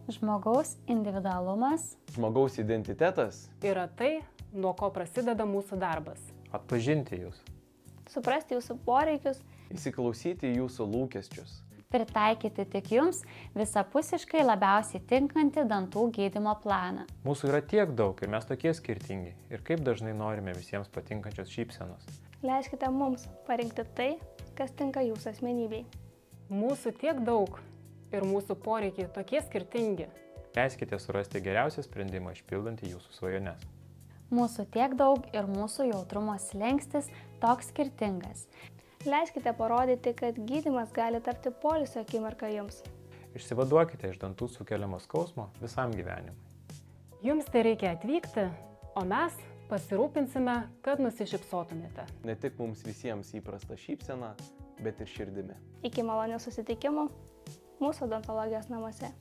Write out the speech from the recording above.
Žmogaus individualumas Žmogaus identitetas yra tai, nuo ko prasideda mūsų darbas. Atpažinti jūs. Suprasti jūsų poreikius, įsiklausyti į jūsų lūkesčius, pritaikyti tik jums visapusiškai labiausiai tinkantį dantų gydymo planą. Mūsų yra tiek daug ir mes tokie skirtingi. Ir kaip dažnai norime visiems patinkančios šypsenos. leiskite mums parinkti tai, kas tinka jūsų asmenybei. Mūsų tiek daug ir mūsų poreikiai tokie skirtingi. Leiskite surasti geriausią sprendimą išpildantį jūsų svajones. Mūsų tiek daug ir mūsų jautrumo slenkstis toks skirtingas. Leiskite parodyti, kad gydymas gali tapti poilsio akimirka jums. Išsivaduokite iš dantų sukeliamo skausmo visam gyvenimui. Jums tai reikia atvykti, o mes pasirūpinsime, kad nusišypsotumėte. ne tik mums visiems įprasta šypsena, bet ir širdimi. Iki malonių susitikimų mūsų odontologijos namuose.